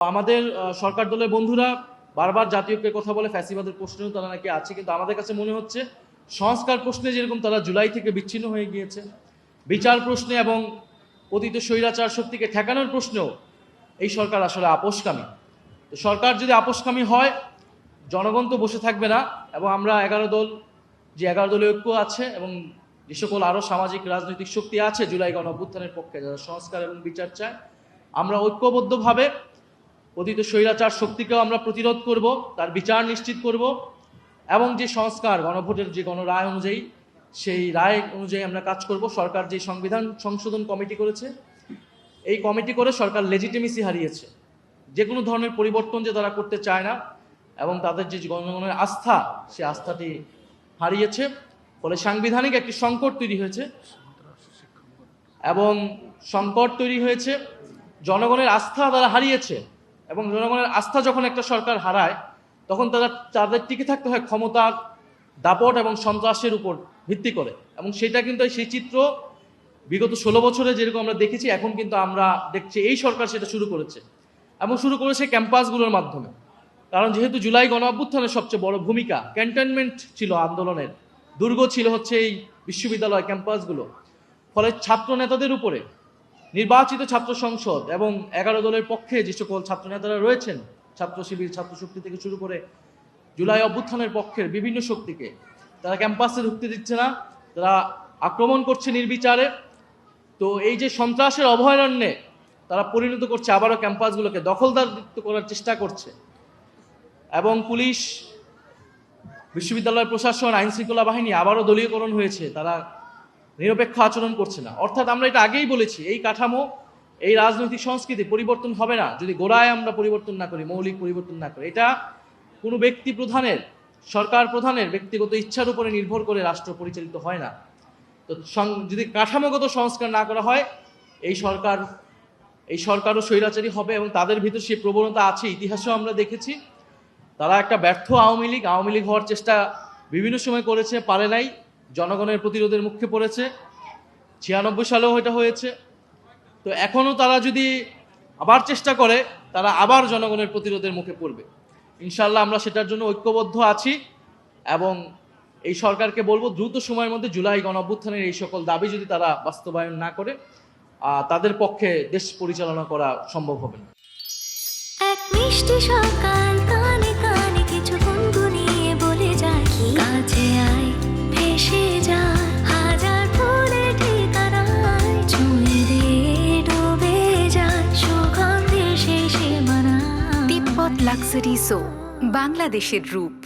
আমাদের সরকার দলের বন্ধুরা বারবার জাতীয় ঐক্যের কথা বলে, ফ্যাসিবাদের প্রশ্নেও তারা নাকি আছে, কিন্তু আমাদের কাছে মনে হচ্ছে সংস্কার প্রশ্নে যেরকম তারা জুলাই থেকে বিচ্ছিন্ন হয়ে গিয়েছে, বিচার প্রশ্নে এবং পতিত স্বৈরাচার শক্তিকে ঠেকানোর প্রশ্নেও এই সরকার আসলে আপোষকামী। তো সরকার যদি আপোষকামী হয়, জনগণ তো বসে থাকবে না, এবং আমরা 11 দলীয় ঐক্য আছে এবং যে সকল আরও সামাজিক রাজনৈতিক শক্তি আছে জুলাই গণ অভ্যুত্থানের পক্ষে, যারা সংস্কার এবং বিচার চায়, আমরা ঐক্যবদ্ধভাবে পতিত স্বৈরাচার শক্তিকেও আমরা প্রতিরোধ করব, তার বিচার নিশ্চিত করব, এবং যে সংস্কার গণভোটের যে গণরায় অনুযায়ী সেই রায় অনুযায়ী আমরা কাজ করব। সরকার যে সংবিধান সংশোধন কমিটি করেছে, এই কমিটি করে সরকার লেজিটিমেসি হারিয়েছে, যে কোনো ধরনের পরিবর্তন যে তারা করতে চায় না, এবং তাদের যে জনগণের আস্থা, সে আস্থাটি হারিয়েছে। ফলে সাংবিধানিক একটি সংকট তৈরি হয়েছে, এবং সংকট তৈরি হয়েছে, জনগণের আস্থা তারা হারিয়েছে, এবং জনগণের আস্থা যখন একটা সরকার হারায়, তখন তাদের টিকে থাকতে হয় ক্ষমতার দাপট এবং সন্ত্রাসের উপর ভিত্তি করে। এবং সেটা কিন্তু সেই চিত্র বিগত 16 বছরে যেরকম আমরা দেখেছি, এখন কিন্তু আমরা দেখছি এই সরকার সেটা শুরু করেছে, এবং শুরু করেছে ক্যাম্পাসগুলোর মাধ্যমে। কারণ যেহেতু জুলাই গণ অভ্যুত্থানের সবচেয়ে বড় ভূমিকা, ক্যান্টনমেন্ট ছিল আন্দোলনের, দুর্গ ছিল হচ্ছে এই বিশ্ববিদ্যালয় ক্যাম্পাসগুলো। ফলে ছাত্র নেতাদের উপরে নির্বাচিত ছাত্র সংসদ এবং 11 দলের পক্ষে যে সকল ছাত্র নেতারা রয়েছেন, ছাত্র শিবির, ছাত্র শক্তি থেকে শুরু করে জুলাই অভ্যুত্থানের পক্ষের বিভিন্ন শক্তিকে তারা ক্যাম্পাসে ঢুকতে দিচ্ছে না, তারা আক্রমণ করছে নির্বিচারে। তো এই যে সন্ত্রাসের অভয়ারণ্যে তারা পরিণত করছে, আবারও ক্যাম্পাসগুলোকে দখলদারিত্ব করার চেষ্টা করছে, এবং পুলিশ, বিশ্ববিদ্যালয় প্রশাসন, আইন শৃঙ্খলা বাহিনী আবারও দলীয়করণ হয়েছে, তারা নিরপেক্ষ আচরণ করছে না। অর্থাৎ আমরা এটা আগেই বলেছি, এই কাঠামো, এই রাজনৈতিক সংস্কৃতি পরিবর্তন হবে না যদি গোড়ায় আমরা পরিবর্তন না করি, মৌলিক পরিবর্তন না করি। এটা কোনো ব্যক্তি প্রধানের, সরকার প্রধানের ব্যক্তিগত ইচ্ছার উপরে নির্ভর করে রাষ্ট্র পরিচালিত হয় না। তো যদি কাঠামোগত সংস্কার না করা হয়, এই সরকারও স্বৈরাচারী হবে, এবং তাদের ভিতর সেই প্রবণতা আছে, ইতিহাসেও আমরা দেখেছি। তারা একটা ব্যর্থ আওয়ামী লীগ হওয়ার চেষ্টা বিভিন্ন সময় করেছে, পারে নাই, জনগণের প্রতিরোধের মুখে পড়েছে। 96 সালেও এটা হয়েছে। তো এখনও তারা যদি আবার চেষ্টা করে, তারা আবার জনগণের প্রতিরোধের মুখে পড়বে। ইনশাল্লাহ আমরা সেটার জন্য ঐক্যবদ্ধ আছি, এবং এই সরকারকে বলবো দ্রুত সময়ের মধ্যে জুলাই গণ অভ্যুত্থানের এই সকল দাবি যদি তারা বাস্তবায়ন না করে, তাদের পক্ষে দেশ পরিচালনা করা সম্ভব হবে না। এক মিষ্টি সকাল, কানে কানে কিছু গুনগুনিয়ে বলে যায়, কাছে আয়, ভেসে যায় হাজার ফুলের ঠিকানায়, ছুঁয়ে দিয়ে ডুবে যায় সুগন্ধে সেই সীমানা। তিব্বত লাক্সারি সো, বাংলাদেশের রূপ।